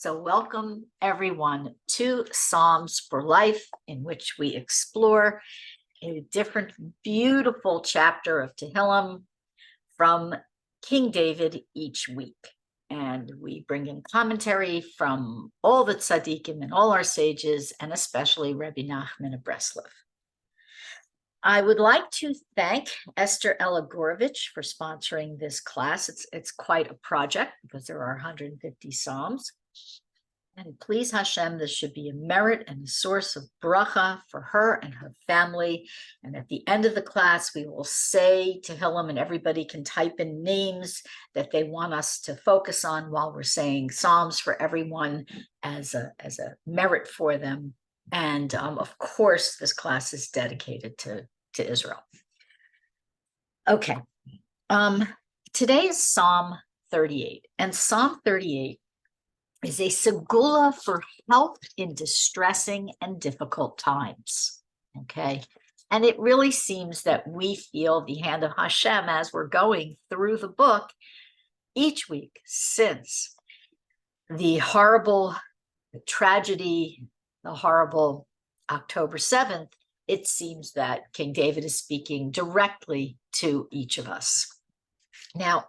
So welcome everyone to Psalms for Life, in which we explore a different beautiful chapter of Tehillim from King David each week. And we bring in commentary from all the tzaddikim and all our sages, and especially Rabbi Nachman of Breslov. I would like to thank Esther Elagorovich for sponsoring this class. It's quite a project because there are 150 Psalms. And please Hashem, this should be a merit and a source of bracha for her and her family. And at the end of the class, we will say Tehillim, and everybody can type in names that they want us to focus on while we're saying Psalms for everyone as a merit for them. And of course, this class is dedicated to Israel. Okay. Today is Psalm 38, and Psalm 38 is a segula for help in distressing and difficult times, okay? And it really seems that we feel the hand of Hashem as we're going through the book each week since the horrible tragedy, the horrible October 7th. It seems that King David is speaking directly to each of us. Now,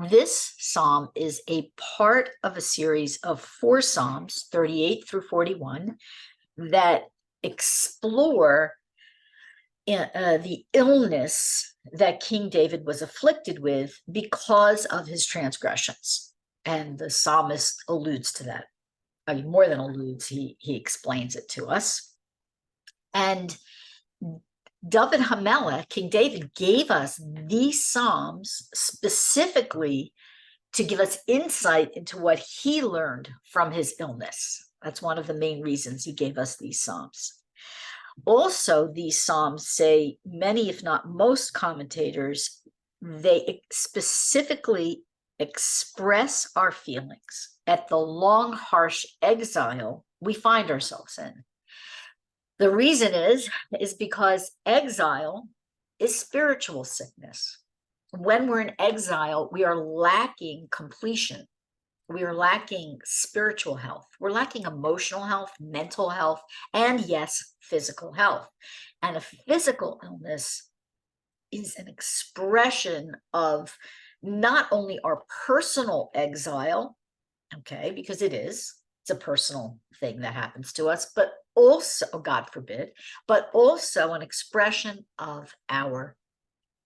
this psalm is a part of a series of 4 psalms, 38 through 41, that explore the illness that King David was afflicted with because of his transgressions. And the psalmist alludes to that. I mean, more than alludes, he explains it to us. And David HaMelech, King David, gave us these psalms specifically to give us insight into what he learned from his illness. That's one of the main reasons he gave us these psalms. Also, these psalms say, many, if not most commentators, they specifically express our feelings at the long, harsh exile we find ourselves in. The reason is because exile is spiritual sickness. When we're in exile, we are lacking completion. We are lacking spiritual health. We're lacking emotional health, mental health, and yes, physical health. And a physical illness is an expression of not only our personal exile, okay, because it's a personal thing that happens to us, but also, God forbid, but also an expression of our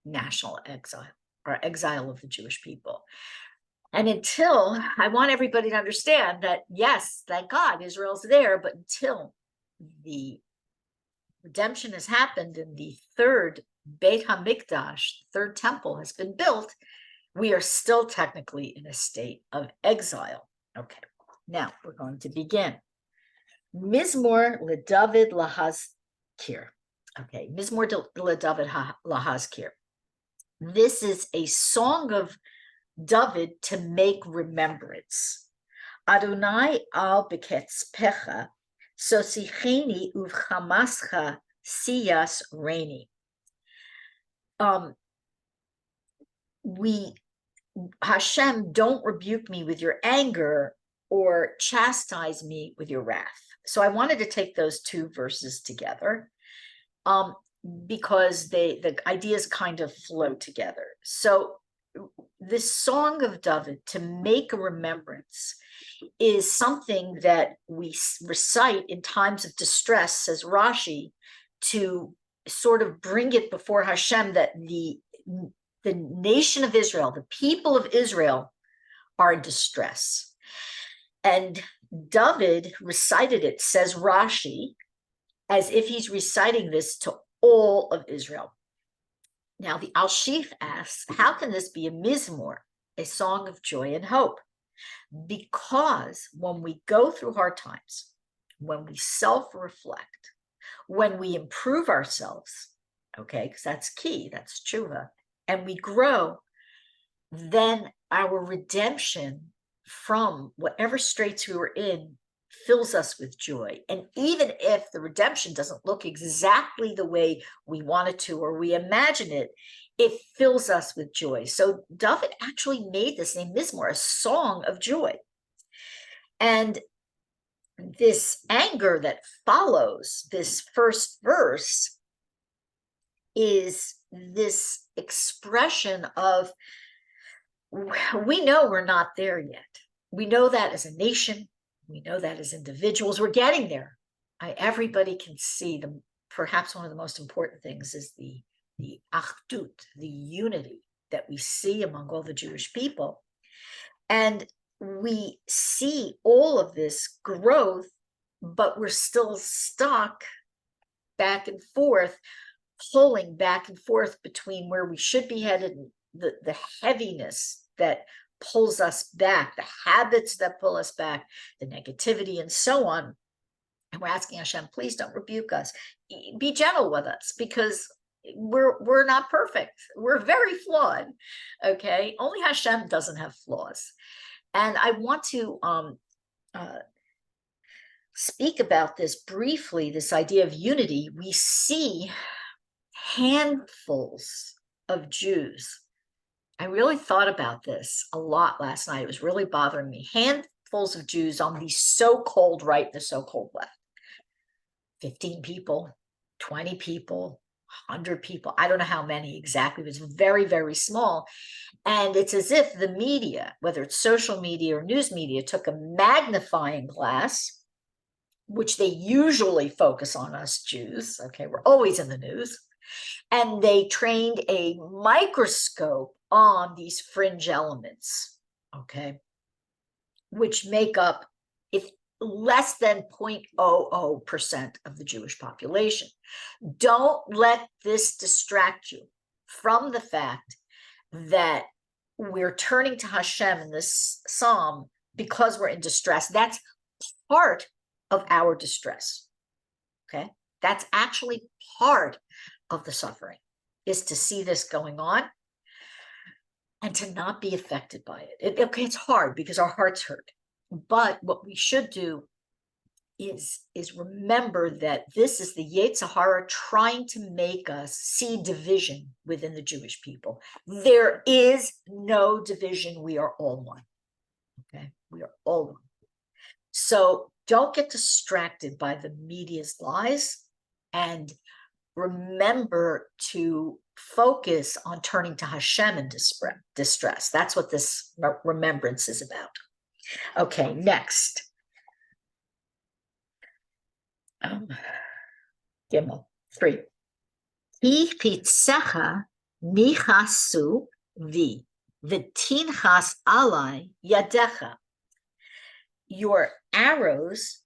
national exile, or exile of the Jewish people. And until, I want everybody to understand that, yes, thank God, Israel's there, but until the redemption has happened and the third Beit HaMikdash, third temple has been built, we are still technically in a state of exile. Okay, now we're going to begin. Mizmor LeDavid Lahazkir. Okay, Mizmor LeDavid Lahazkir. This is a song of David to make remembrance. Adonai al beketzpecha, sosicheni uvchamascha siyas reini. Hashem, don't rebuke me with your anger or chastise me with your wrath. So I wanted to take those 2 verses together because the ideas kind of flow together. So this song of David, to make a remembrance, is something that we recite in times of distress, says Rashi, to sort of bring it before Hashem that the nation of Israel, the people of Israel, are in distress. And David recited it, says Rashi, as if he's reciting this to all of Israel. Now, the Al-Shif asks, how can this be a mizmor, a song of joy and hope? Because when we go through hard times, when we self-reflect, when we improve ourselves, okay, because that's key, that's tshuva, and we grow, then our redemption from whatever straits we were in fills us with joy. And even if the redemption doesn't look exactly the way we want it to or we imagine it, it fills us with joy. So David actually made this name Mizmor, a song of joy. And this anger that follows this first verse is this expression of, we know we're not there yet. We know that as a nation. We know that as individuals. We're getting there. Everybody can see them. Perhaps one of the most important things is the achdut, the unity that we see among all the Jewish people. And we see all of this growth, but we're still stuck back and forth, pulling back and forth between where we should be headed, and the heaviness that pulls us back, the habits that pull us back, the negativity, and so on. And we're asking Hashem, please don't rebuke us. Be gentle with us, because we're not perfect. We're very flawed. Okay, only Hashem doesn't have flaws. And I want to speak about this briefly, this idea of unity. We see handfuls of Jews. I really thought about this a lot last night. It was really bothering me. Handfuls of Jews on the so-called right and the so-called left. 15 people, 20 people, 100 people. I don't know how many exactly. It was very, very small. And it's as if the media, whether it's social media or news media, took a magnifying glass, which they usually focus on us Jews. Okay, we're always in the news. And they trained a microscope on these fringe elements, okay, which make up less than 0.00% of the Jewish population. Don't let this distract you from the fact that we're turning to Hashem in this psalm because we're in distress. That's part of our distress, okay? That's actually part of the suffering, is to see this going on and to not be affected by it. Okay, it's hard because our hearts hurt. But what we should do is remember that this is the Yetzer Hara trying to make us see division within the Jewish people. There is no division. We are all one. Okay, we are all one. So don't get distracted by the media's lies, and remember to focus on turning to Hashem in distress. That's what this remembrance is about. Okay, next. Gimel 3. Ki chitzecha nichasu vi v'tinchas alai yadecha. Your arrows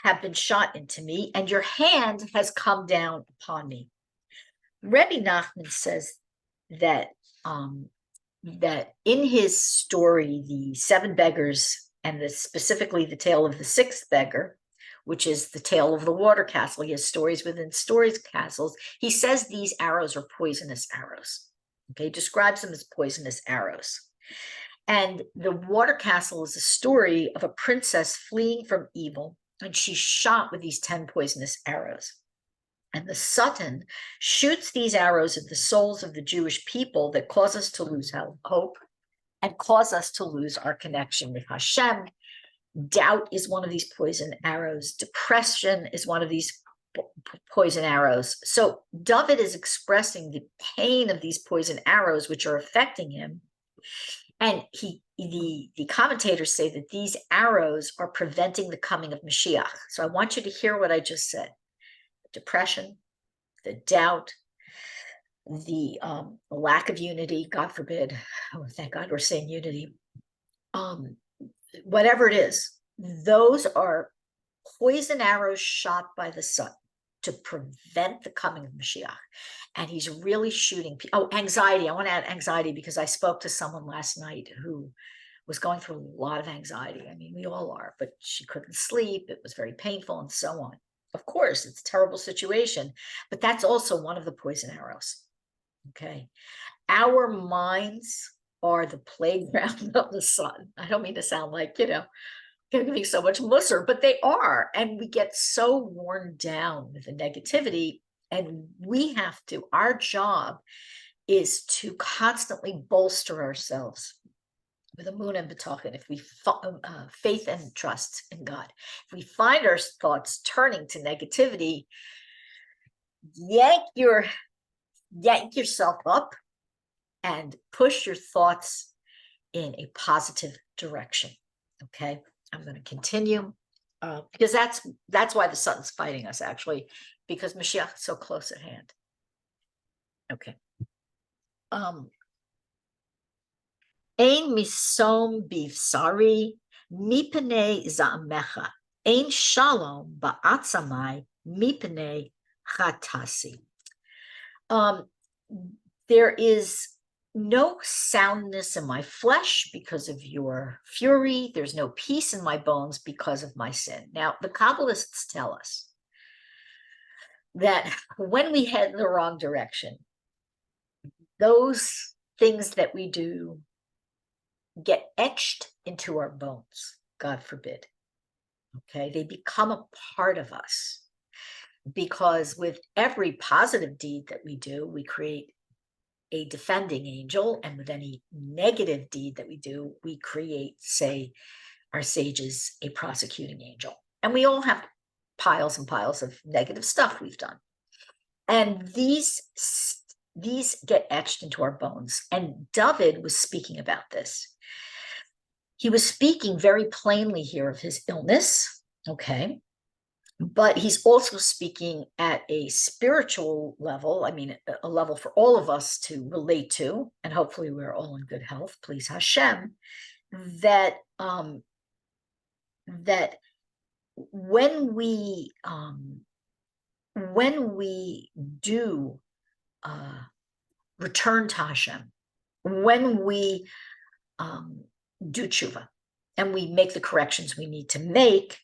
have been shot into me, and your hand has come down upon me. Rebbe Nachman says that that in his story, the 7 beggars, and specifically the tale of the 6th beggar, which is the tale of the water castle. He has stories within stories castles. He says these arrows are poisonous arrows. Okay, he describes them as poisonous arrows. And the water castle is a story of a princess fleeing from evil, and she's shot with these 10 poisonous arrows. And the Satan shoots these arrows at the souls of the Jewish people that cause us to lose hope and cause us to lose our connection with Hashem. Doubt is one of these poison arrows. Depression is one of these poison arrows. So David is expressing the pain of these poison arrows, which are affecting him. And the commentators say that these arrows are preventing the coming of Mashiach. So I want you to hear what I just said. Depression, the doubt, the lack of unity, God forbid. Oh, thank God we're saying unity. Whatever it is, those are poison arrows shot by the sun to prevent the coming of Mashiach. And he's really shooting people. Oh, anxiety. I want to add anxiety because I spoke to someone last night who was going through a lot of anxiety. I mean, we all are, but she couldn't sleep. It was very painful and so on. Of course, it's a terrible situation, but that's also one of the poison arrows. Okay. Our minds are the playground of the sun. I don't mean to sound like, giving so much musser, but they are. And we get so worn down with the negativity. And our job is to constantly bolster ourselves with amun and betochen, if we faith and trust in God, if we find our thoughts turning to negativity, yank yourself up and push your thoughts in a positive direction. Okay, I'm going to continue because that's why the sun's fighting us, actually, because Mashiach is so close at hand. Okay. Ein misom bivsari mipnei za'amecha. Ein shalom ba'atzamai mipnei chatasi. There is no soundness in my flesh because of your fury. There's no peace in my bones because of my sin. Now, the Kabbalists tell us that when we head in the wrong direction, those things that we do get etched into our bones, God forbid. Okay, they become a part of us, because with every positive deed that we do, we create a defending angel, and with any negative deed that we do, we create, say, our sages, a prosecuting angel. And we all have piles and piles of negative stuff we've done, and these get etched into our bones. And David was speaking about this. He was speaking very plainly here of his illness, okay? But he's also speaking at a spiritual level, I mean, a level for all of us to relate to, and hopefully we're all in good health, please Hashem, that that when we do return to Hashem, when we do tshuva, and we make the corrections we need to make,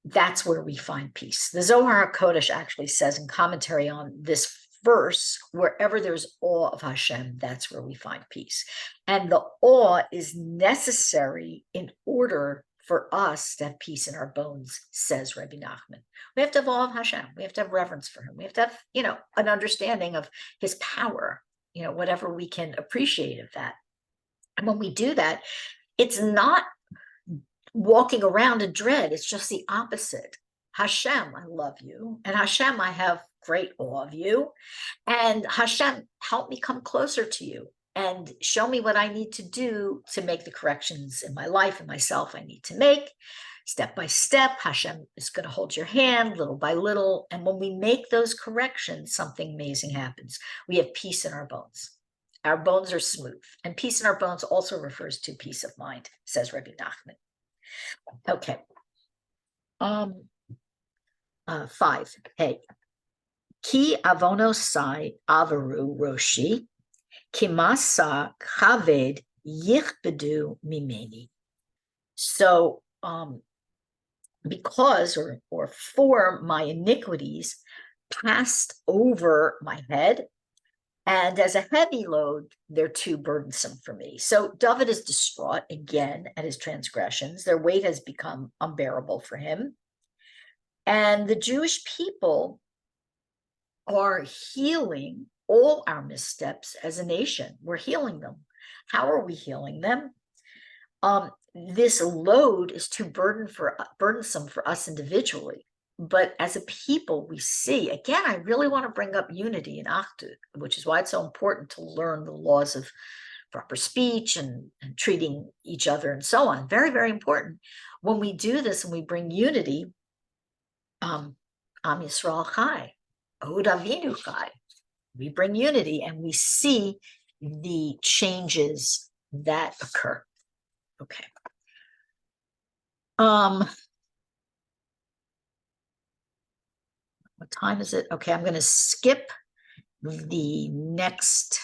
that's where we find peace. The Zohar HaKodesh actually says in commentary on this verse, wherever there's awe of Hashem, that's where we find peace. And the awe is necessary in order for us to have peace in our bones, says Rabbi Nachman. We have to have awe of Hashem. We have to have reverence for him. We have to have, an understanding of his power, whatever we can appreciate of that. And when we do that, it's not walking around in dread. It's just the opposite. Hashem, I love you. And Hashem, I have great awe of you. And Hashem, help me come closer to you and show me what I need to do to make the corrections in my life and myself I need to make. Step by step, Hashem is going to hold your hand little by little. And when we make those corrections, something amazing happens. We have peace in our bones. Our bones are smooth. And peace in our bones also refers to peace of mind, says Rabbi Nachman. Okay. 5. Hey. Ki avonosai avaru roshi, kimasa kaved yichbedu mimeni. So, because or for my iniquities passed over my head, and as a heavy load, they're too burdensome for me. So David is distraught again at his transgressions. Their weight has become unbearable for him. And the Jewish people are healing all our missteps as a nation. We're healing them. How are we healing them? This load is too burdensome for us individually. But as a people, we see, again, I really want to bring up unity in Achdut, which is why it's so important to learn the laws of proper speech and treating each other and so on. Very, very important. When we do this and we bring unity, Am Yisrael Chai, Od Avinu Chai, we bring unity and we see the changes that occur. Okay. What time is it? Okay, I'm going to skip the next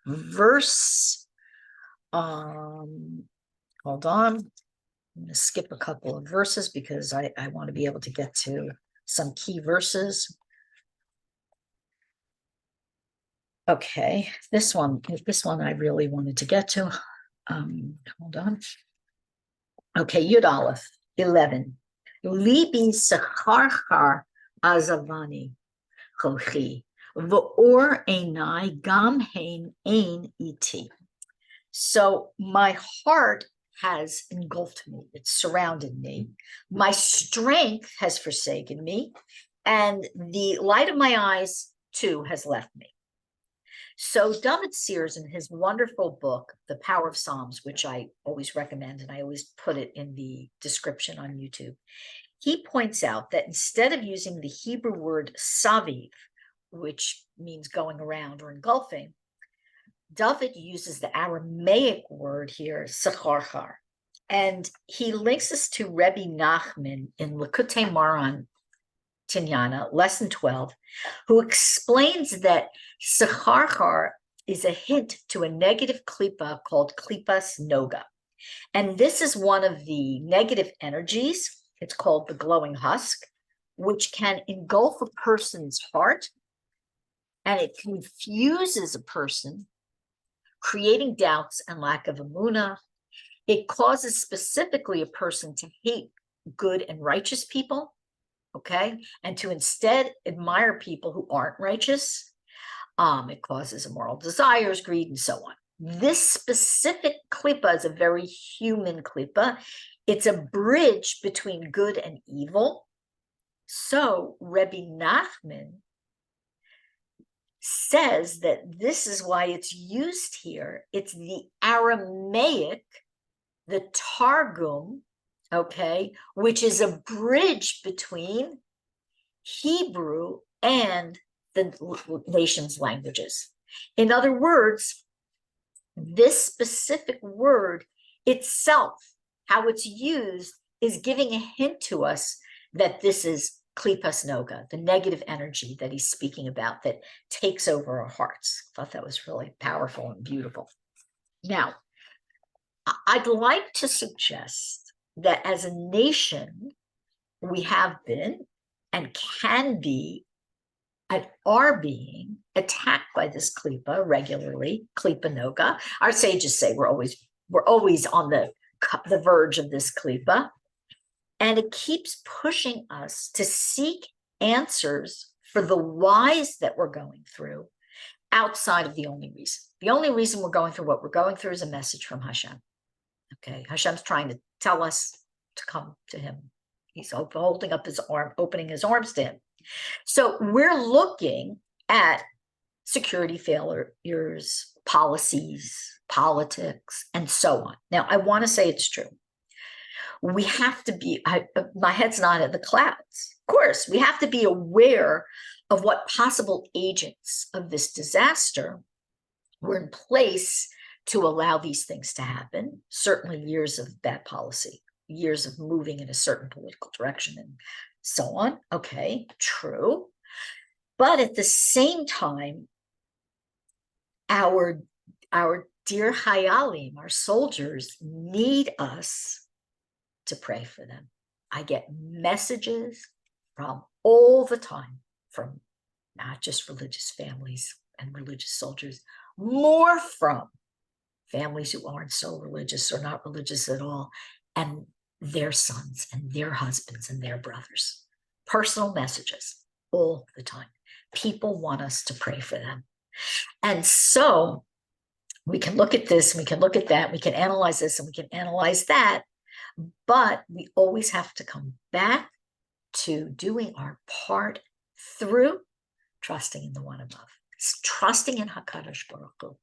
verse. Hold on. I'm going to skip a couple of verses because I want to be able to get to some key verses. Okay, this one I really wanted to get to. Hold on. Okay, Yud Aleph, 11. Libi secharchar azavani chochi v'or einai gam hein ein iti. So my heart has engulfed me. It's surrounded me. My strength has forsaken me. And the light of my eyes, too, has left me. So David Sears, in his wonderful book, The Power of Psalms, which I always recommend, and I always put it in the description on YouTube, he points out that instead of using the Hebrew word saviv, which means going around or engulfing, David uses the Aramaic word here, secharchar. And he links us to Rebbe Nachman in Likutei Moharan Tinyana, lesson 12, who explains that secharchar is a hint to a negative klipa called klipas noga. And this is one of the negative energies. It's called the glowing husk, which can engulf a person's heart, and it confuses a person, creating doubts and lack of emunah. It causes specifically a person to hate good and righteous people, okay, and to instead admire people who aren't righteous. It causes immoral desires, greed, and so on. This specific klipa is a very human klipa. It's a bridge between good and evil. So Rebbe Nachman says that this is why it's used here. It's the Aramaic, the Targum, okay, which is a bridge between Hebrew and the nation's languages. In other words, this specific word itself, how it's used, is giving a hint to us that this is klipas noga, the negative energy that he's speaking about that takes over our hearts. I thought that was really powerful and beautiful. Now, I'd like to suggest that as a nation, we have been and can be and are being attacked by this klipa regularly, klipa noga. Our sages say we're always on the verge of this klipa, and it keeps pushing us to seek answers for the whys that we're going through outside of the only reason. The only reason we're going through what we're going through is a message from Hashem. Okay, Hashem's trying to tell us to come to him. He's holding up his arm, opening his arms to him. So we're looking at security failures, policies, politics, and so on. Now, I want to say it's true. We have to be, my head's not in the clouds. Of course, we have to be aware of what possible agents of this disaster were in place to allow these things to happen. Certainly years of bad policy, years of moving in a certain political direction and so on. Okay, true. But at the same time, our dear Hayalim, our soldiers, need us to pray for them. I get messages from all the time from not just religious families and religious soldiers, more from families who aren't so religious or not religious at all, and their sons and their husbands and their brothers. Personal messages all the time. People want us to pray for them. And so we can look at this, we can look at that, we can analyze this, and we can analyze that, but we always have to come back to doing our part through trusting in the one above, trusting in HaKadosh Baruch Hu,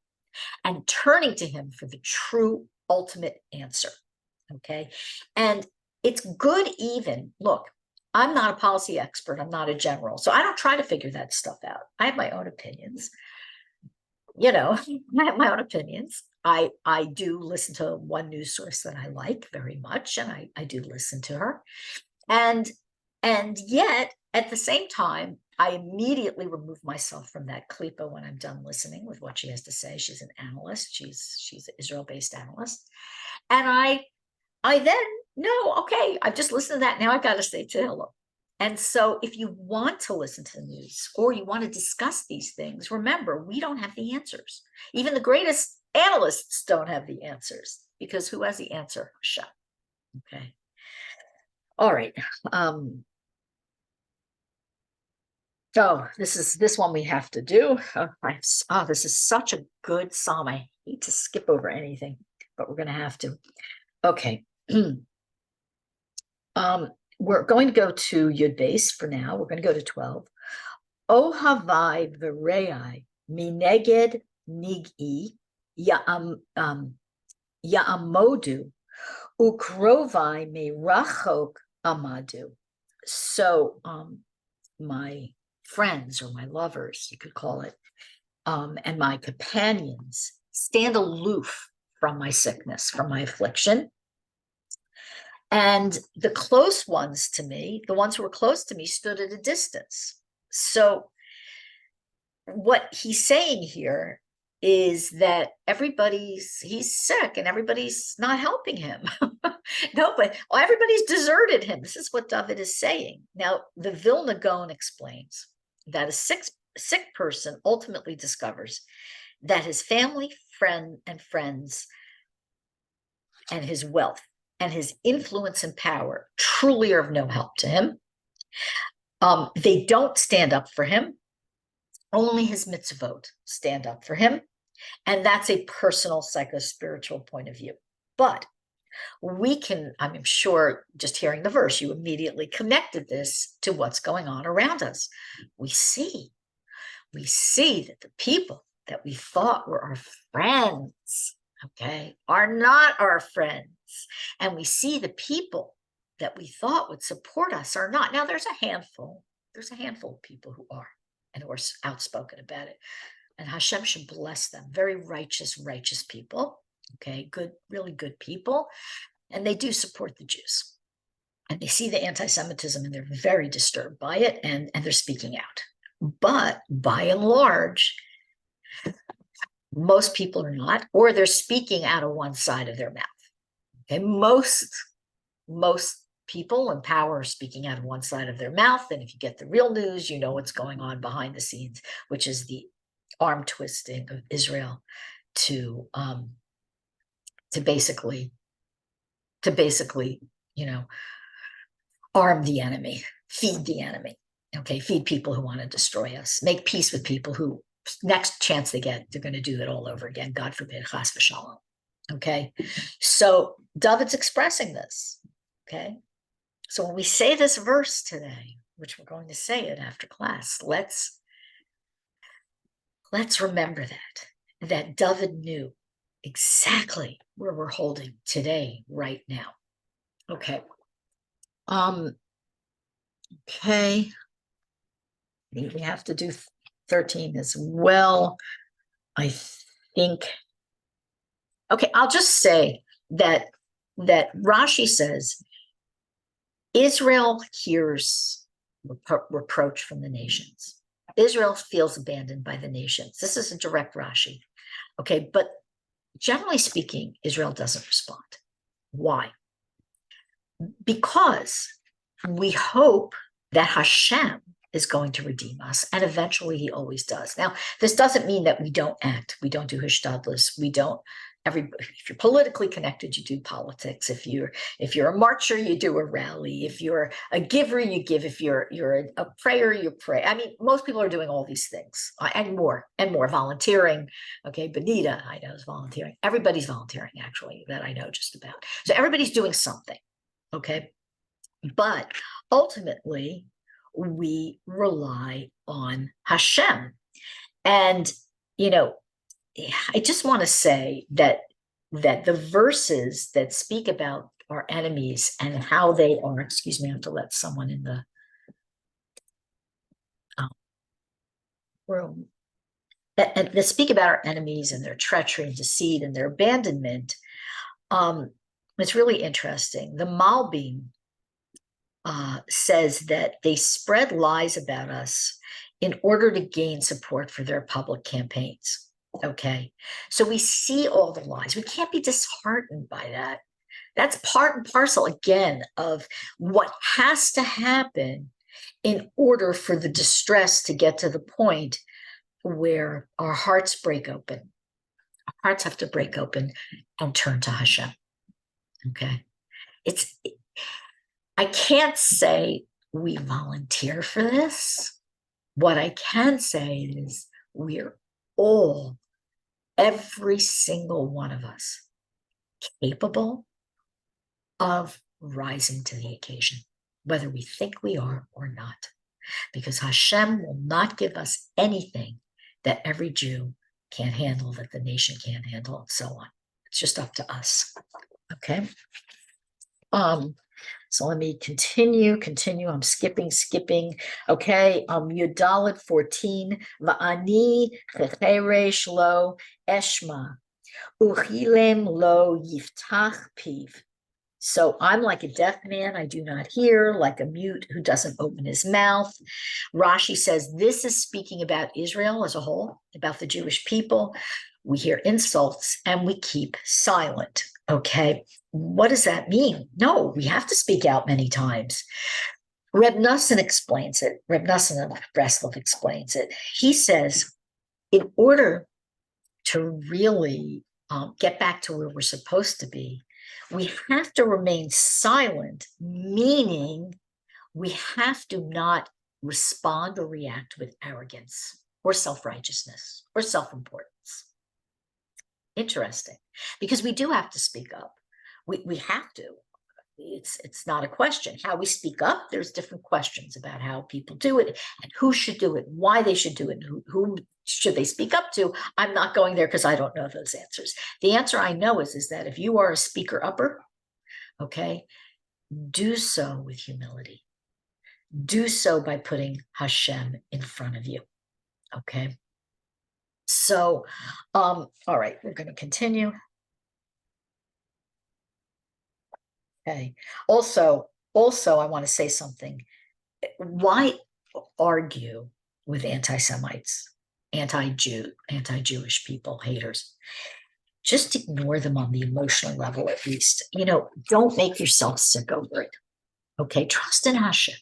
and turning to him for the true ultimate answer. Okay. And it's good even, look, I'm not a policy expert. I'm not a general. So I don't try to figure that stuff out. I have my own opinions. I have my own opinions. I do listen to one news source that I like very much, and I do listen to her. And yet, at the same time, I immediately remove myself from that klipa when I'm done listening with what she has to say. She's an analyst. She's an Israel-based analyst. And I then know, okay, I've just listened to that. Now I've got to say Tehillim. And so if you want to listen to the news or you want to discuss these things, remember, we don't have the answers. Even the greatest analysts don't have the answers, because who has the answer? Hashem. Okay. All right. So this one we have to do. This is such a good psalm. I hate to skip over anything, but we're going to have to. Okay. We're going to go to Yud Beis for now. We're going to go to 12. O Havai V'Rei Mineged Nig'i Ya'amodu Ukrovai Merachok Amadu. So my friends, or my lovers, you could call it, and my companions stand aloof from my sickness, from my affliction. And the close ones to me, the ones who were close to me, stood at a distance. So what he's saying here is that he's sick and everybody's not helping him. No, but everybody's deserted him. This is what David is saying. Now, the Vilna Gaon explains that a sick person ultimately discovers that his family, friends, and his wealth and his influence and power truly are of no help to him. They don't stand up for him. Only his mitzvot stand up for him. And that's a personal psycho-spiritual point of view. But we can, I'm sure, just hearing the verse, you immediately connected this to what's going on around us. We see that the people that we thought were our friends, okay, are not our friends. And we see the people that we thought would support us are not. Now, there's a handful of people who are, and who are outspoken about it. And Hashem should bless them. Very righteous people. Okay, good, really good people. And they do support the Jews. And they see the anti-Semitism and they're very disturbed by it, and they're speaking out. But by and large, most people are not, or they're speaking out of one side of their mouth. Okay, most people in power are speaking out of one side of their mouth. And if you get the real news, you know what's going on behind the scenes, which is the arm twisting of Israel to basically, arm the enemy, feed the enemy. Okay, feed people who want to destroy us, make peace with people who, next chance they get, they're going to do it all over again. God forbid, chas v'shalom. Okay, so David's expressing this. Okay, so when we say this verse today, which we're going to say it after class, let's remember that David knew exactly where we're holding today, right now. Okay. Okay. We have to do 13 as well, I think. Okay, I'll just say that Rashi says Israel hears reproach from the nations. Israel feels abandoned by the nations. This is a direct Rashi. Okay, but generally speaking, Israel doesn't respond. Why? Because we hope that Hashem is going to redeem us, and eventually he always does. Now, this doesn't mean that we don't act. We don't do hishtadlus. We don't. If you're politically connected, you do politics. If you're a marcher, you do a rally. If you're a giver, you give. If you're a prayer, you pray. I mean, most people are doing all these things and more volunteering. Okay, Benita, I know, is volunteering. Everybody's volunteering, actually, that I know just about. So everybody's doing something. Okay, but ultimately, we rely on Hashem. And, I just want to say that the verses that speak about our enemies and how they are, excuse me, I have to let someone in the room, that speak about our enemies and their treachery and deceit and their abandonment. It's really interesting. The Malbim says that they spread lies about us in order to gain support for their public campaigns. Okay, so we see all the lies. We can't be disheartened by that. That's part and parcel, again, of what has to happen in order for the distress to get to the point where our hearts break open. Our hearts have to break open and turn to Hashem. Okay, I can't say we volunteer for this. What I can say is we're all, every single one of us, capable of rising to the occasion, whether we think we are or not, because Hashem will not give us anything that every Jew can't handle, that the nation can't handle, and so on. It's just up to us. Okay. So let me continue. I'm skipping. Okay. Yudalit 14. Va'ani checheresh lo eshma. Uchilem lo yiftach piv. So I'm like a deaf man, I do not hear, like a mute who doesn't open his mouth. Rashi says this is speaking about Israel as a whole, about the Jewish people. We hear insults and we keep silent. Okay, what does that mean? No, we have to speak out many times. Reb Nosson explains it. Reb Nosson of Breslov explains it. He says, in order to really get back to where we're supposed to be, we have to remain silent, meaning we have to not respond or react with arrogance or self-righteousness or self-importance. Interesting, because we do have to speak up. We have to. It's not a question. How we speak up, there's different questions about how people do it and who should do it, why they should do it, and who should they speak up to. I'm not going there because I don't know those answers. The answer I know is that if you are a speaker upper, okay, do so with humility. Do so by putting Hashem in front of you. Okay. So, all right, we're going to continue. Okay. Also, I want to say something. Why argue with anti-Semites, anti-Jewish people, haters? Just ignore them on the emotional level, at least. Don't make yourself sick over it. Okay. Trust in Hashem.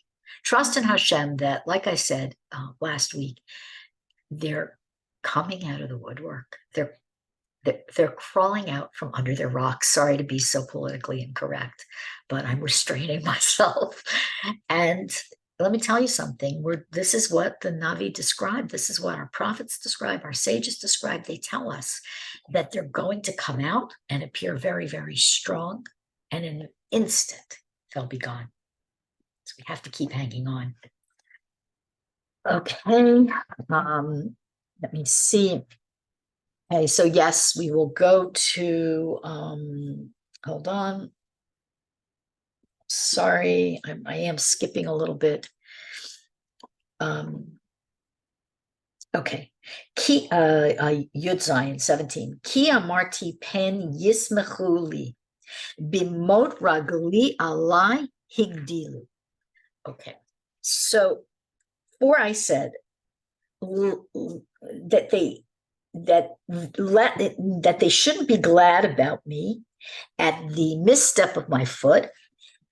Trust in Hashem that, like I said last week, they're coming out of the woodwork. They're crawling out from under their rocks. Sorry to be so politically incorrect, but I'm restraining myself. And let me tell you something. This is what the Navi described. This is what our prophets describe, our sages describe. They tell us that they're going to come out and appear very, very strong. And in an instant, they'll be gone. So we have to keep hanging on. Okay. Let me see. Okay, so yes, we will go to, hold on. Sorry, I am skipping a little bit. Okay. Yud Zion 17. Ki amarti pen yismechu li bimot ragli alai higdilu. Okay. So, for I said that they shouldn't be glad about me at the misstep of my foot,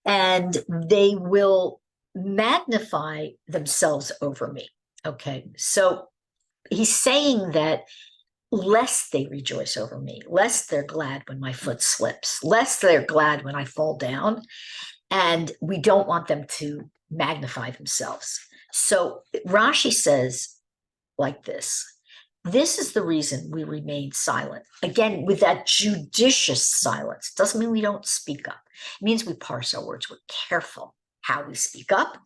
and they will magnify themselves over me. Okay, so he's saying that lest they rejoice over me, lest they're glad when my foot slips, lest they're glad when I fall down, and we don't want them to magnify themselves. So Rashi says like this. This is the reason we remain silent. Again, with that judicious silence. Doesn't mean we don't speak up. It means we parse our words. We're careful how we speak up.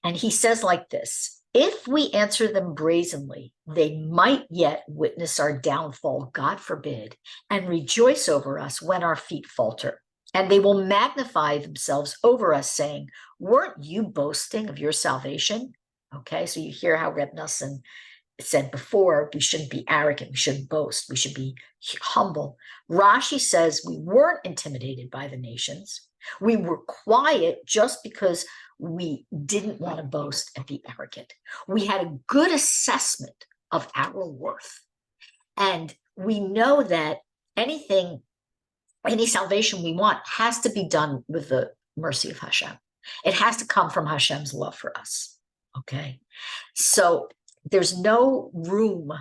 And he says like this, if we answer them brazenly, they might yet witness our downfall, God forbid, and rejoice over us when our feet falter. And they will magnify themselves over us, saying, weren't you boasting of your salvation? Okay, so you hear how Reb Nosson said before, we shouldn't be arrogant, we shouldn't boast, we should be humble. Rashi says we weren't intimidated by the nations. We were quiet just because we didn't want to boast and be arrogant. We had a good assessment of our worth. And we know that any salvation we want has to be done with the mercy of Hashem. It has to come from Hashem's love for us. Okay, so there's no room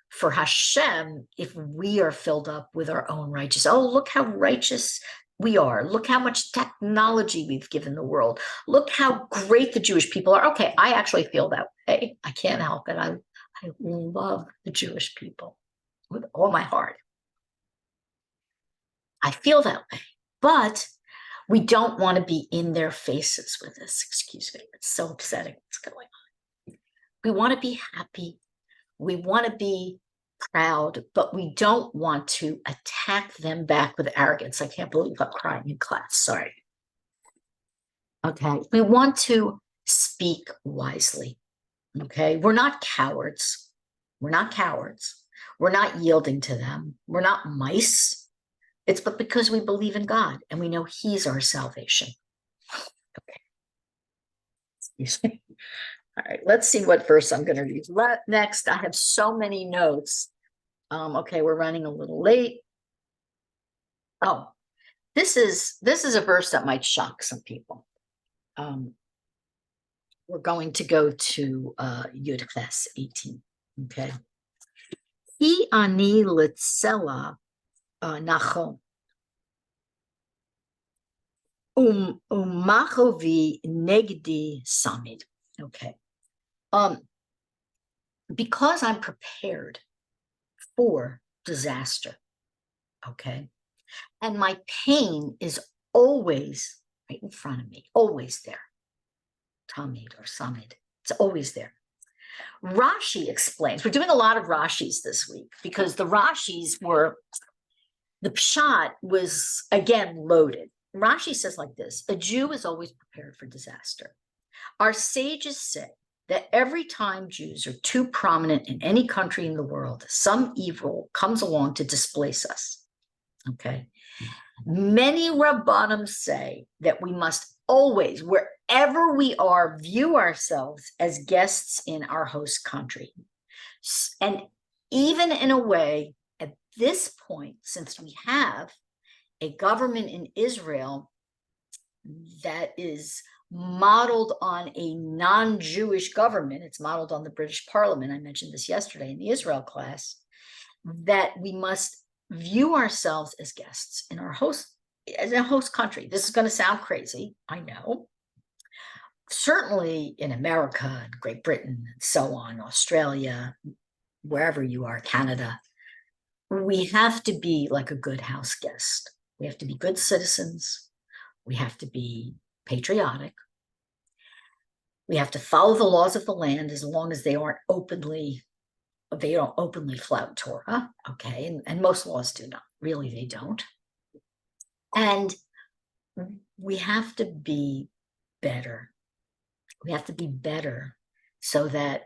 for Hashem if we are filled up with our own righteousness. Oh, look how righteous we are. Look how much technology we've given the world. Look how great the Jewish people are. Okay, I actually feel that way. I can't help it. I love the Jewish people with all my heart. I feel that way. But we don't want to be in their faces with this. Excuse me. It's so upsetting what's going on. We want to be happy. We want to be proud, but we don't want to attack them back with arrogance. I can't believe I'm crying in class. Sorry. Okay. We want to speak wisely. Okay. We're not cowards. We're not cowards. We're not yielding to them. We're not mice. It's but because we believe in God and we know He's our salvation. Okay. Excuse me. All right, let's see what verse I'm going to read. Next, I have so many notes. Okay, we're running a little late. Oh, this is a verse that might shock some people. We're going to go to Yud Ches 18. Okay. Hi ani letzela nachon. Machovi negdi samid. Okay. Because I'm prepared for disaster, okay, and my pain is always right in front of me, always there. Tamid or Samid, it's always there. Rashi explains, we're doing a lot of Rashis this week because the Rashis were, the Pshat was again loaded. Rashi says like this: a Jew is always prepared for disaster. Our sages say that every time Jews are too prominent in any country in the world, some evil comes along to displace us. Okay. Many Rabbanim say that we must always, wherever we are, view ourselves as guests in our host country. And even in a way, at this point, since we have a government in Israel that is modeled on a non-Jewish government, it's modeled on the British Parliament, I mentioned this yesterday in the Israel class, that we must view ourselves as guests in our host, as a host country. This is going to sound crazy, I know. Certainly in America and Great Britain and so on, Australia, wherever you are, Canada, we have to be like a good house guest. We have to be good citizens. We have to be patriotic. We have to follow the laws of the land as long as they don't openly flout Torah, okay? And most laws do not, really they don't. And we have to be better. We have to be better so that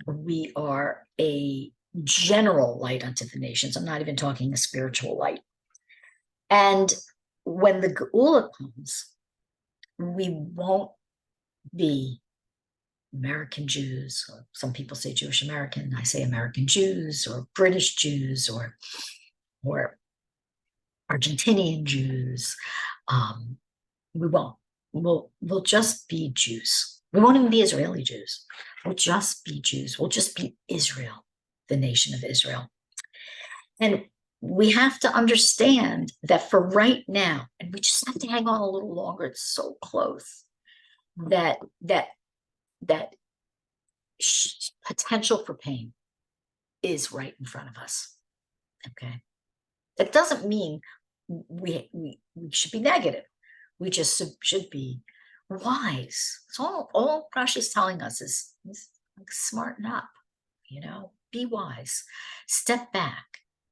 we are a general light unto the nations. I'm not even talking a spiritual light. And when the Geula comes, we won't be American Jews, or some people say Jewish American, I say American Jews, or British Jews, or Argentinian Jews. We won't. We'll just be Jews. We won't even be Israeli Jews. We'll just be Jews. We'll just be Israel, the nation of Israel. And we have to understand that for right now, and we just have to hang on a little longer, it's so close, that potential for pain is right in front of us. Okay. That doesn't mean we should be negative. We just should be wise. So all Rashi is telling us is like, smarten up, be wise, step back,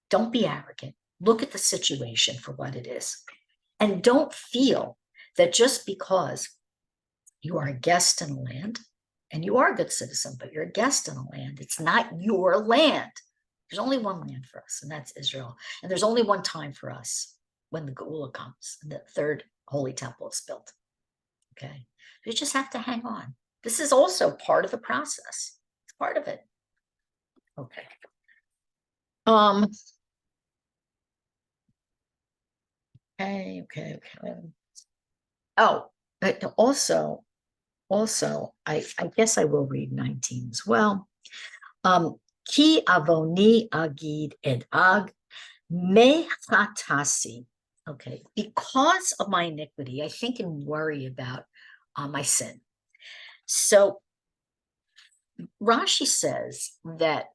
don't be arrogant, look at the situation for what it is. And don't feel that just because you are a guest in a land, and you are a good citizen, but you're a guest in a land, it's not your land. There's only one land for us, and that's Israel. And there's only one time for us, when the Geula comes and the third holy temple is built. Okay. You just have to hang on. This is also part of the process. It's part of it. Okay. Okay. Oh, also, I guess I will read 19 as well. Ki avoni agid ed ag me chatasi Okay, because of my iniquity, I think and worry about my sin. So Rashi says that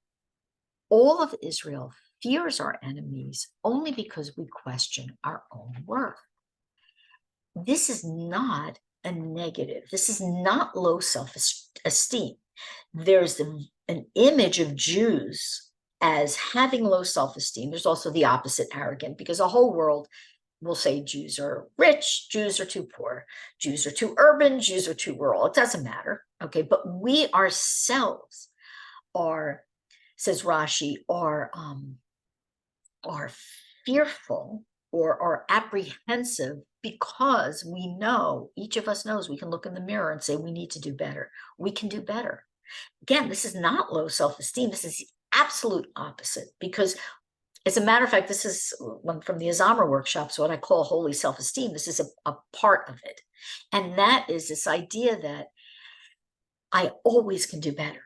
all of Israel fears our enemies only because we question our own worth. This is not a negative. This is not low self-esteem. There's an image of Jews as having low self-esteem. There's also the opposite, arrogant, because the whole world will say Jews are rich, Jews are too poor, Jews are too urban, Jews are too rural. It doesn't matter. Okay, but we ourselves are, says Rashi, are fearful or are apprehensive because we know, each of us knows, we can look in the mirror and say we need to do better. We can do better. Again, this is not low self-esteem. This is the absolute opposite, because as a matter of fact, this is one from the Azamra workshops, what I call holy self-esteem. This is a part of it. And that is this idea that I always can do better.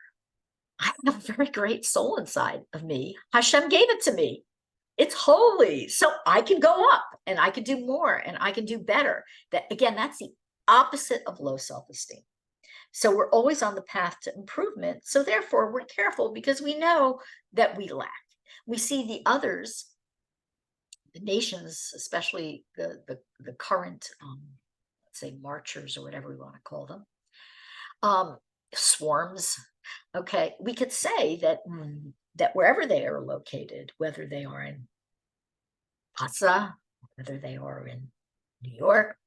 I have a very great soul inside of me. Hashem gave it to me. It's holy. So I can go up and I can do more and I can do better. That again, that's the opposite of low self-esteem. So we're always on the path to improvement. So therefore, we're careful because we know that we lack. We see the others, the nations, especially the current, let's say, marchers or whatever we want to call them, swarms. Okay, we could say that that wherever they are located, whether they are in Asa, whether they are in New York,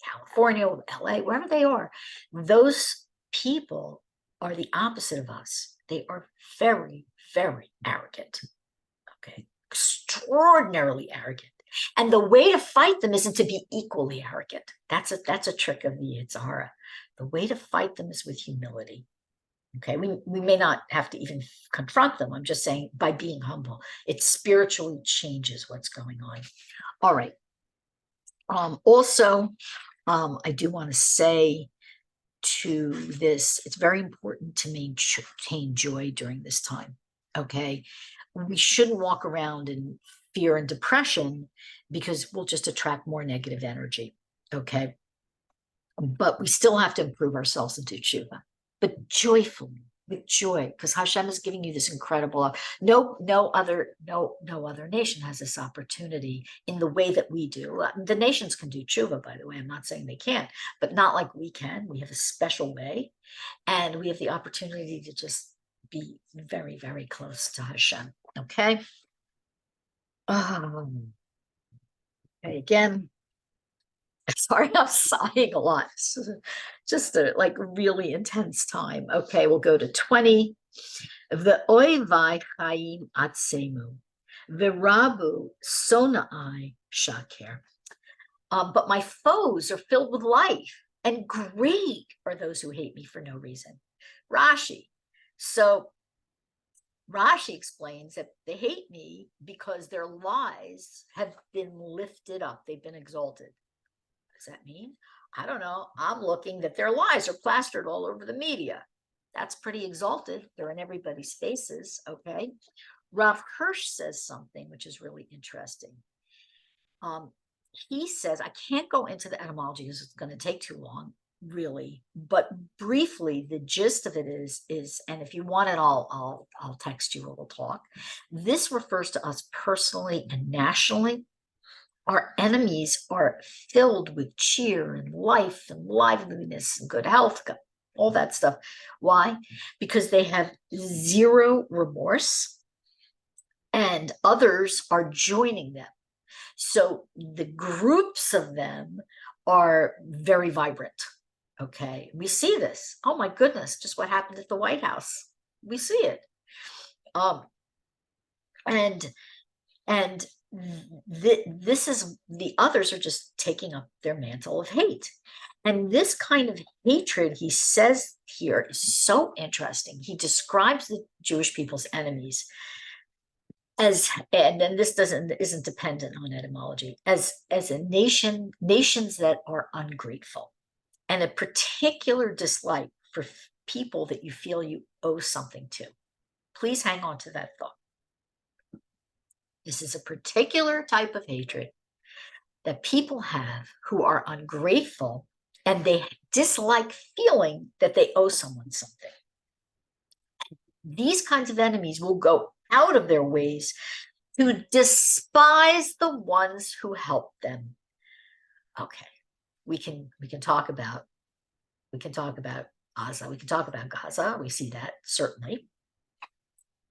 California, LA, wherever they are, those people are the opposite of us. They are very, very arrogant. Okay, extraordinarily arrogant. And the way to fight them isn't to be equally arrogant. That's a trick of the Yitzhara. The way to fight them is with humility. Okay, we may not have to even confront them. I'm just saying by being humble, it spiritually changes what's going on. All right. Also, I do want to say to this, it's very important to maintain joy during this time. Okay, we shouldn't walk around in fear and depression because we'll just attract more negative energy. Okay, but we still have to improve ourselves and do tshuva, but joyfully, with joy, because Hashem is giving you this incredible. No other nation has this opportunity in the way that we do. The nations can do tshuva, by the way. I'm not saying they can't, but not like we can. We have a special way, and we have the opportunity to just be very, very close to Hashem. Okay. Okay. Again. Sorry, I'm sighing a lot. Just a like really intense time. Okay, we'll go to 20. The oivai chaim atzemu, v'rabu sonai shaker. But my foes are filled with life, and great are those who hate me for no reason. Rashi. So Rashi explains that they hate me because their lies have been lifted up. They've been exalted. Does that mean? I don't know. I'm looking that their lies are plastered all over the media. That's pretty exalted. They're in everybody's faces. Okay. Rav Hirsch says something which is really interesting. He says, I can't go into the etymology because it's going to take too long, really. But briefly, the gist of it is, and if you want it, I'll text you or we'll talk. This refers to us personally and nationally. Our enemies are filled with cheer and life and liveliness and good health, all that stuff. Why? Because they have zero remorse and others are joining them. So the groups of them are very vibrant. Okay, we see this. Oh my goodness, just what happened at the White House. We see it. And this is, the others are just taking up their mantle of hate. And this kind of hatred, he says here, is so interesting. He describes the Jewish people's enemies as, and then this isn't dependent on etymology, as a nations that are ungrateful, and a particular dislike for people that you feel you owe something to. Please hang on to that thought. This is a particular type of hatred that people have who are ungrateful, and they dislike feeling that they owe someone something. These kinds of enemies will go out of their ways to despise the ones who help them. Okay, we can talk about Gaza. We can talk about Gaza. We see that certainly.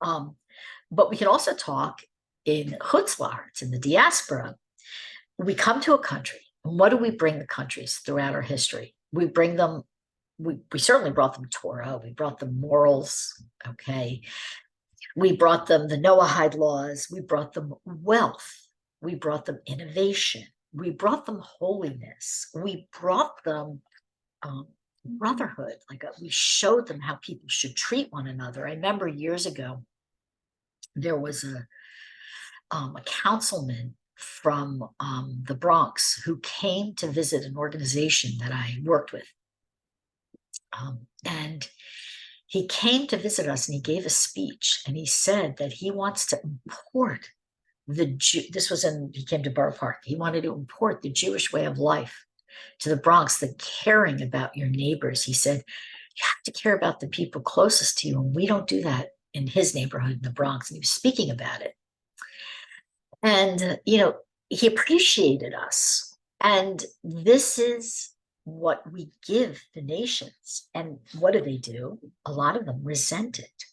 But we can also talk in chutzlaretz, in the diaspora. We come to a country, and what do we bring the countries throughout our history? We bring them, we certainly brought them Torah, we brought them morals, okay? We brought them the Noahide laws, we brought them wealth, we brought them innovation, we brought them holiness, we brought them brotherhood, we showed them how people should treat one another. I remember years ago, there was a councilman from the Bronx who came to visit an organization that I worked with. And he came to visit us, and he gave a speech, and he said that he wants to import he came to Borough Park. He wanted to import the Jewish way of life to the Bronx, the caring about your neighbors. He said, you have to care about the people closest to you, and we don't do that in his neighborhood in the Bronx. And he was speaking about it. And, he appreciated us. And this is what we give the nations. And what do? A lot of them resent it.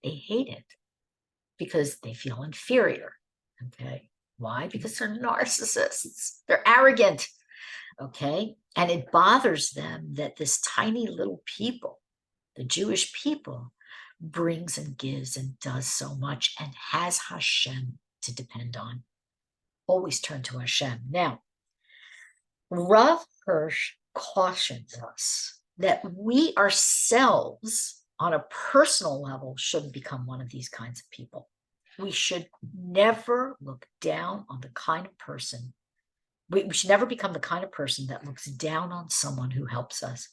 They hate it because they feel inferior. Okay. Why? Because they're narcissists. They're arrogant. Okay. And it bothers them that this tiny little people, the Jewish people, brings and gives and does so much and has Hashem to depend on. Always turn to Hashem. Now, Rav Hirsch cautions us that we ourselves, on a personal level, shouldn't become one of these kinds of people. We should never look down on the kind of person. We should never become the kind of person that looks down on someone who helps us,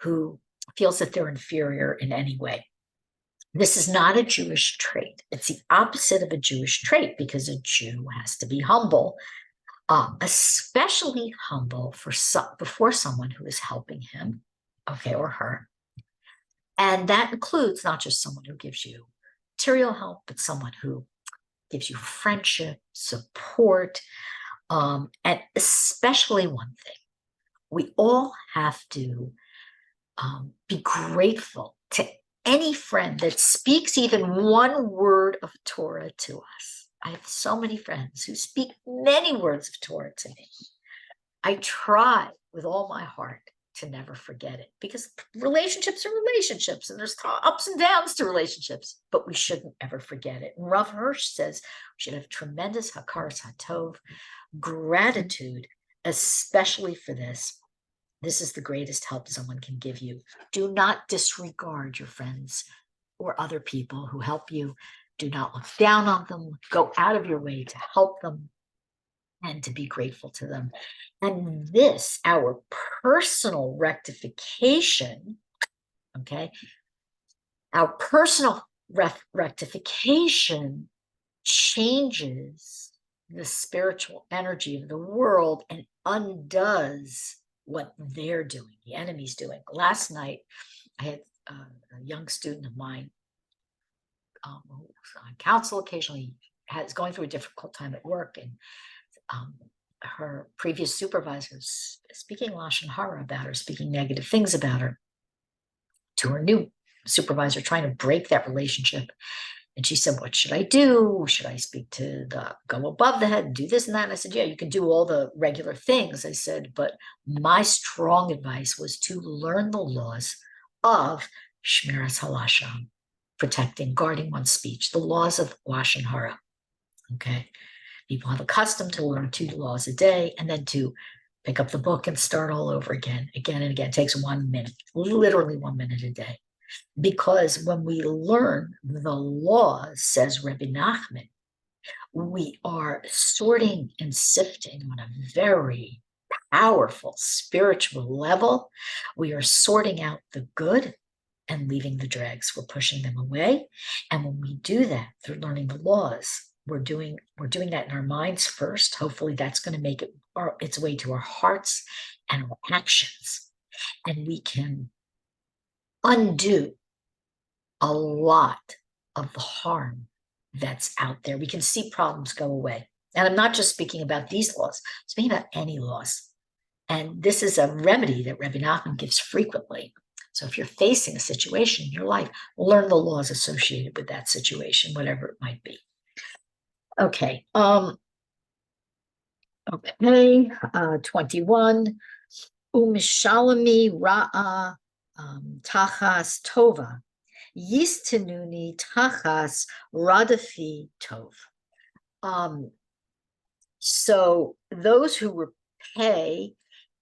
who feels that they're inferior in any way. This is not a Jewish trait. It's the opposite of a Jewish trait, because a Jew has to be humble, especially humble before someone who is helping him, okay, or her. And that includes not just someone who gives you material help, but someone who gives you friendship, support, and especially one thing. We all have to be grateful to any friend that speaks even one word of Torah to us. I have so many friends who speak many words of Torah to me. I try with all my heart to never forget it, because relationships are relationships, and there's ups and downs to relationships, but we shouldn't ever forget it. And Rav Hirsch says we should have tremendous hakaras hatov, gratitude, especially for this. This is the greatest help someone can give you. Do not disregard your friends or other people who help you. Do not look down on them. Go out of your way to help them and to be grateful to them. And this, our personal rectification, okay, our personal rectification changes the spiritual energy of the world and undoes what they're doing, the enemy's doing. Last night, I had a young student of mine who's on counsel occasionally, is going through a difficult time at work, and her previous supervisors speaking Lashon Hara about her, speaking negative things about her to her new supervisor, trying to break that relationship. And she said, what should I do? Should I go above the head and do this and that? And I said, yeah, you can do all the regular things. I said, but my strong advice was to learn the laws of Shmiras Halashon, protecting, guarding one's speech, the laws of Lashon Hara. Okay. People have a custom to learn 2 laws a day, and then to pick up the book and start all over again and again. It takes 1 minute, literally 1 minute a day. Because when we learn the laws, says Rebbe Nachman, we are sorting and sifting on a very powerful spiritual level. We are sorting out the good and leaving the dregs. We're pushing them away. And when we do that through learning the laws, we're doing that in our minds first. Hopefully that's going to make its way to our hearts and our actions. And we can undo a lot of the harm that's out there. We can see problems go away. And I'm not just speaking about these laws, I'm speaking about any laws. And this is a remedy that Rebbe Nachman gives frequently. So if you're facing a situation in your life, learn the laws associated with that situation, whatever it might be. Okay. 21. Umishalami ra'a tachas tova. Yistinuni tachas radafi tov. So those who repay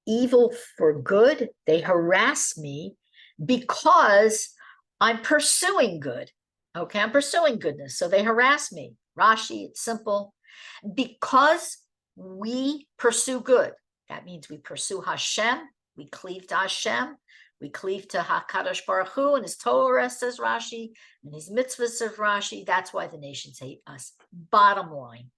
evil for good, they harass me because I'm pursuing good. Okay, I'm pursuing goodness. So they harass me. Rashi, it's simple. Because we pursue good. That means we pursue Hashem. We cleave to Hashem. We cleave to HaKadosh Baruch Hu and his Torah, says Rashi, and his mitzvahs, says Rashi. That's why the nations hate us. Bottom line,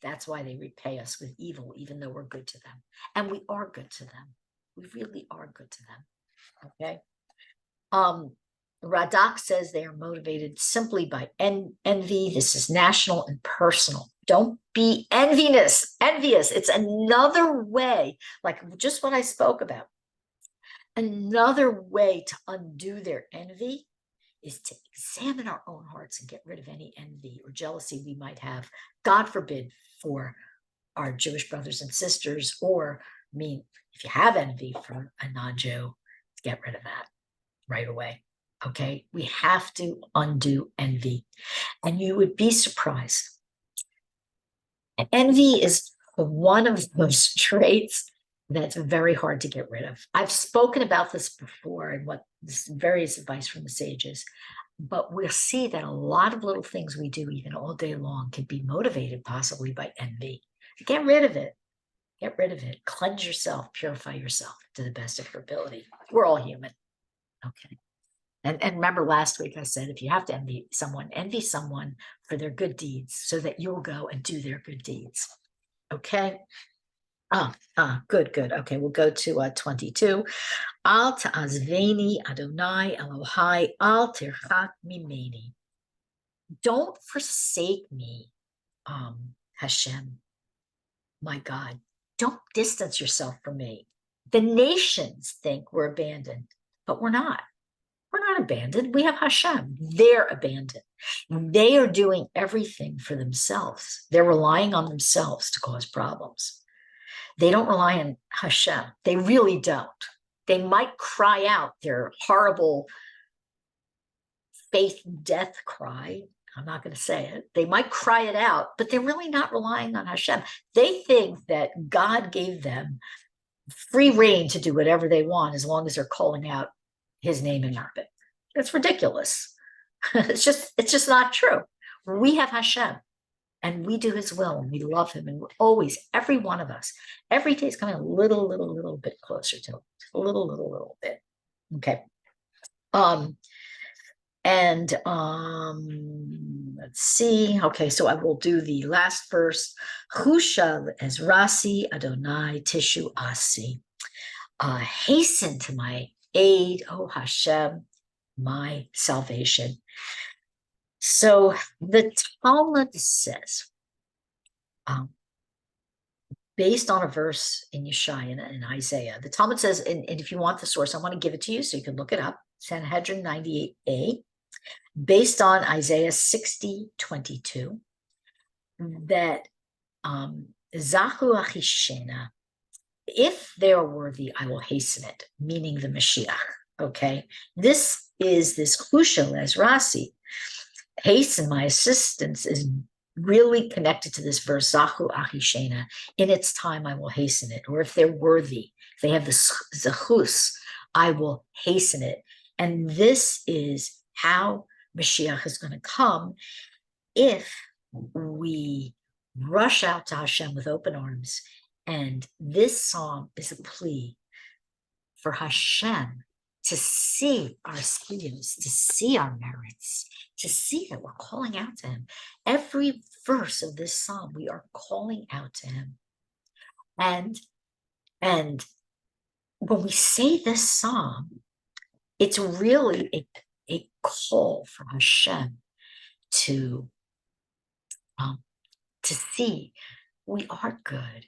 that's why they repay us with evil, even though we're good to them. And we are good to them. We really are good to them. Okay. Radak says they are motivated simply by envy. This is national and personal. Don't be envious. It's another way, like just what I spoke about. Another way to undo their envy is to examine our own hearts and get rid of any envy or jealousy we might have, God forbid, for our Jewish brothers and sisters, or if you have envy for a non-Jew, get rid of that right away. Okay, we have to undo envy. And you would be surprised. Envy is one of those traits that's very hard to get rid of. I've spoken about this before and what this various advice from the sages, but we'll see that a lot of little things we do even all day long can be motivated possibly by envy. Get rid of it. Get rid of it. Cleanse yourself, purify yourself to the best of your ability. We're all human. Okay. And remember last week I said, if you have to envy someone for their good deeds so that you'll go and do their good deeds. Okay. Good. Okay, we'll go to 22. Al ta'azveni Adonai Elohai al tirchak mimeni. Don't forsake me, Hashem, my God. Don't distance yourself from me. The nations think we're abandoned, but we're not. We're not abandoned. We have Hashem. They're abandoned. They are doing everything for themselves. They're relying on themselves to cause problems. They don't rely on Hashem. They really don't. They might cry out their horrible faith death cry. I'm not going to say it. They might cry it out, but they're really not relying on Hashem. They think that God gave them free reign to do whatever they want as long as they're calling out his name in Arabic. It's ridiculous. It's just not true. We have Hashem and we do his will and we love him, and we're always, every one of us, every day is coming a little bit closer to him. A little bit. Okay. Let's see. Okay, so I will do the last verse. Chusha as Rasi Adonai Tishu Asi. Hasten to my aid, O Hashem, my salvation. So the Talmud says, based on a verse in Yeshaya and Isaiah, the Talmud says, and if you want the source, I want to give it to you so you can look it up, Sanhedrin 98a, based on Isaiah 60:22, that Zachu Achishena, if they are worthy, I will hasten it, meaning the Mashiach. Okay, this is this Chusha as Rasi. Hasten my assistance is really connected to this verse, Zachu Achishena. In its time, I will hasten it. Or if they're worthy, if they have the Zechus, I will hasten it. And this is how Mashiach is going to come if we rush out to Hashem with open arms. And this psalm is a plea for Hashem to see our skills, to see our merits, to see that we're calling out to him. Every verse of this psalm, we are calling out to him. And when we say this psalm, it's really a call for Hashem to see we are good.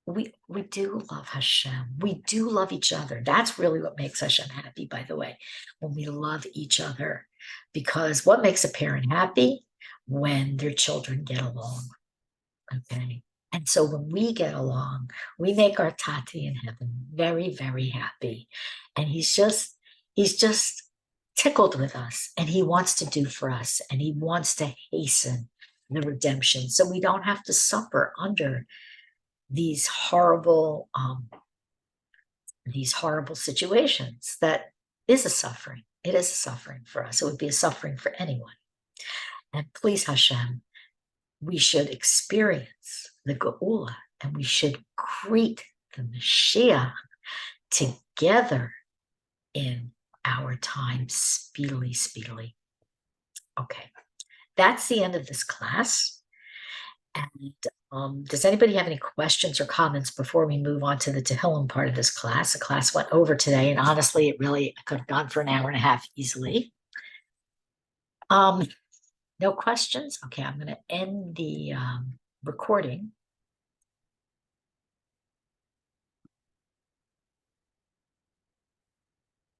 We do love Hashem. We do love each other. That's really what makes Hashem happy, by the way, when we love each other. Because what makes a parent happy? When their children get along. Okay. And so when we get along, we make our Tati in heaven very, very happy. And he's just tickled with us, and he wants to do for us, and he wants to hasten the redemption so we don't have to suffer under these horrible situations. That is a suffering. It is a suffering for us. It would be a suffering for anyone. And please, Hashem, we should experience the Geula, and we should greet the Mashiach together in our time speedily, speedily. Okay, that's the end of this class. And does anybody have any questions or comments before we move on to the Tehillim part of this class? The class went over today, and honestly, I could have gone for an hour and a half easily. No questions? Okay, I'm going to end the recording.